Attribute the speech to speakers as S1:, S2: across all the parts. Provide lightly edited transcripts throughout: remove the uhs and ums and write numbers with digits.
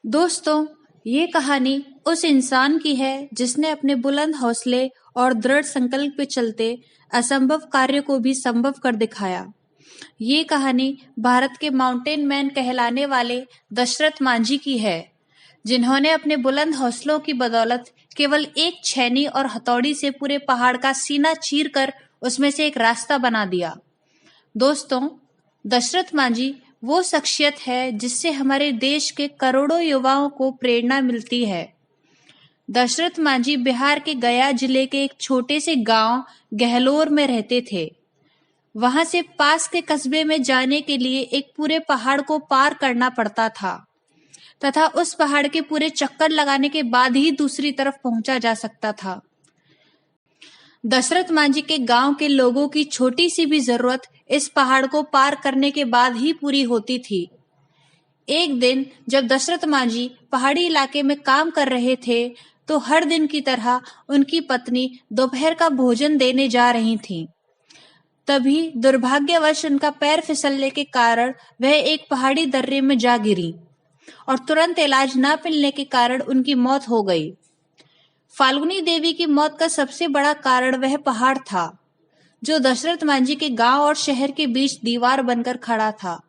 S1: दोस्तों, ये कहानी उस इंसान की है जिसने अपने बुलंद हौसले और दृढ़ संकल्प पे चलते असंभव कार्य को भी संभव कर दिखाया। ये कहानी भारत के माउंटेन मैन कहलाने वाले दशरथ मांझी की है, जिन्होंने अपने बुलंद हौसलों की बदौलत केवल एक छेनी और हथौड़ी से पूरे पहाड़ का सीना चीरकर उसमें से एक रास्ता बना दिया। दोस्तों, दशरथ मांझी वो शख्सियत है जिससे हमारे देश के करोड़ों युवाओं को प्रेरणा मिलती है। दशरथ मांझी बिहार के गया जिले के एक छोटे से गांव गहलोर में रहते थे। वहां से पास के कस्बे में जाने के लिए एक पूरे पहाड़ को पार करना पड़ता था तथा उस पहाड़ के पूरे चक्कर लगाने के बाद ही दूसरी तरफ पहुंचा जा सकता था। दशरथ मांझी के गांव के लोगों की छोटी सी भी जरूरत इस पहाड़ को पार करने के बाद ही पूरी होती थी। एक दिन जब दशरथ मांझी पहाड़ी इलाके में काम कर रहे थे तो हर दिन की तरह उनकी पत्नी दोपहर का भोजन देने जा रही थीं। तभी दुर्भाग्यवश उनका पैर फिसलने के कारण वह एक पहाड़ी दर्रे में जा गिरी और तुरंत इलाज न मिलने के कारण उनकी मौत हो गई। फाल्गुनी देवी की मौत का सबसे बड़ा कारण वह पहाड़ था जो दशरथ मांझी के गांव और शहर के बीच दीवार बनकर खड़ा था।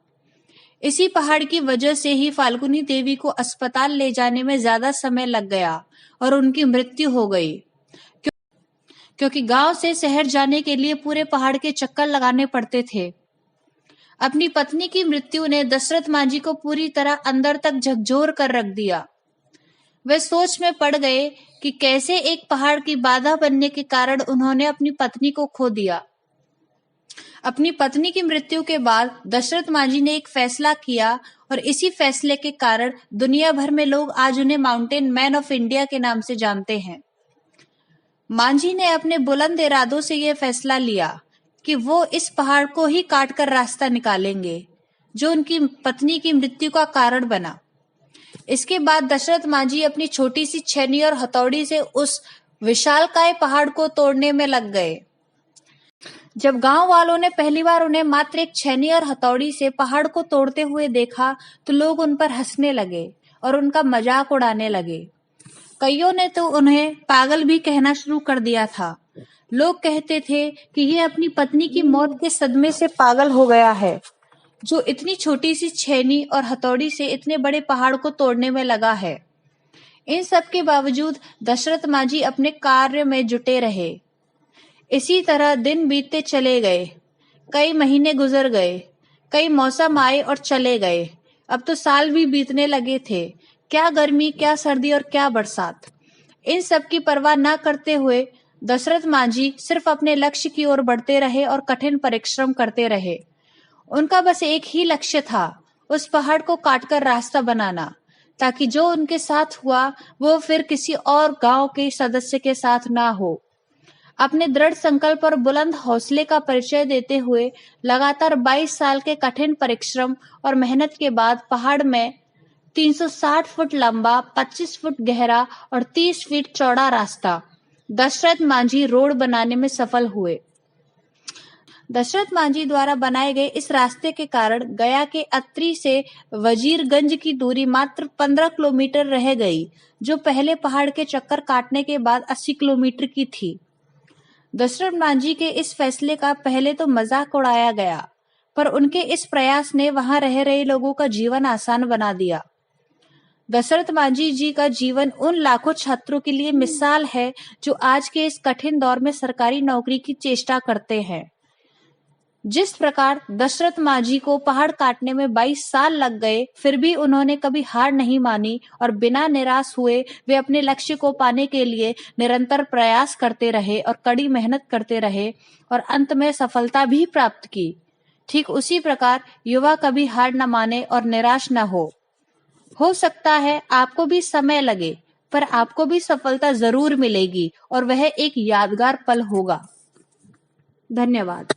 S1: इसी पहाड़ की वजह से ही फाल्गुनी देवी को अस्पताल ले जाने में ज्यादा समय लग गया और उनकी मृत्यु हो गई, क्योंकि गांव से शहर जाने के लिए पूरे पहाड़ के चक्कर लगाने पड़ते थे। अपनी पत्नी की मृत्यु ने दशरथ मांझी को पूरी तरह अंदर तक झकझोर कर रख दिया। वे सोच में पड़ गए कि कैसे एक पहाड़ की बाधा बनने के कारण उन्होंने अपनी पत्नी को खो दिया। अपनी पत्नी की मृत्यु के बाद दशरथ मांझी ने एक फैसला किया और इसी फैसले के कारण दुनिया भर में लोग आज उन्हें माउंटेन मैन ऑफ इंडिया के नाम से जानते हैं। मांझी ने अपने बुलंद इरादों से यह फैसला लिया कि वो इस पहाड़ को ही काटकर रास्ता निकालेंगे जो उनकी पत्नी की मृत्यु का कारण बना। इसके बाद दशरथ मांझी अपनी छोटी सी छेनी और हथौड़ी से उस विशालकाय पहाड़ को तोड़ने में लग गए। जब गांव वालों ने पहली बार उन्हें मात्र एक छेनी और हथौड़ी से पहाड़ को तोड़ते हुए देखा तो लोग उन पर हंसने लगे और उनका मजाक उड़ाने लगे। कईयों ने तो उन्हें पागल भी कहना शुरू कर दिया था। लोग कहते थे कि ये अपनी पत्नी की मौत के सदमे से पागल हो गया है, जो इतनी छोटी सी छेनी और हथौड़ी से इतने बड़े पहाड़ को तोड़ने में लगा है। इन सब के बावजूद दशरथ मांझी अपने कार्य में जुटे रहे। इसी तरह दिन बीतते चले गए। कई महीने गुजर गए, कई मौसम आए और चले गए। अब तो साल भी बीतने लगे थे। क्या गर्मी, क्या सर्दी और क्या बरसात। इन सब की परवाह न करते हुए दशरथ मांझी सिर्फ अपने लक्ष्य की ओर बढ़ते रहे और कठिन परिश्रम करते रहे। उनका बस एक ही लक्ष्य था, उस पहाड़ को काटकर रास्ता बनाना, ताकि जो उनके साथ हुआ वो फिर किसी और गांव के सदस्य के साथ ना हो। अपने दृढ़ संकल्प और बुलंद हौसले का परिचय देते हुए लगातार 22 साल के कठिन परिश्रम और मेहनत के बाद पहाड़ में 360 फुट लंबा, 25 फुट गहरा और 30 फीट चौड़ा रास्ता दशरथ मांझी रोड बनाने में सफल हुए। दशरथ मांझी द्वारा बनाए गए इस रास्ते के कारण गया के अत्री से वजीरगंज की दूरी मात्र 15 किलोमीटर रह गई, जो पहले पहाड़ के चक्कर काटने के बाद 80 किलोमीटर की थी। दशरथ मांझी के इस फैसले का पहले तो मजाक उड़ाया गया, पर उनके इस प्रयास ने वहां रह रहे लोगों का जीवन आसान बना दिया। दशरथ मांझी जी का जीवन उन लाखों छात्रों के लिए मिसाल है जो आज के इस कठिन दौर में सरकारी नौकरी की चेष्टा करते हैं। जिस प्रकार दशरथ मांझी को पहाड़ काटने में 22 साल लग गए, फिर भी उन्होंने कभी हार नहीं मानी और बिना निराश हुए वे अपने लक्ष्य को पाने के लिए निरंतर प्रयास करते रहे और कड़ी मेहनत करते रहे और अंत में सफलता भी प्राप्त की। ठीक उसी प्रकार युवा कभी हार न माने और निराश न हो सकता है आपको भी समय लगे, पर आपको भी सफलता जरूर मिलेगी और वह एक यादगार पल होगा। धन्यवाद।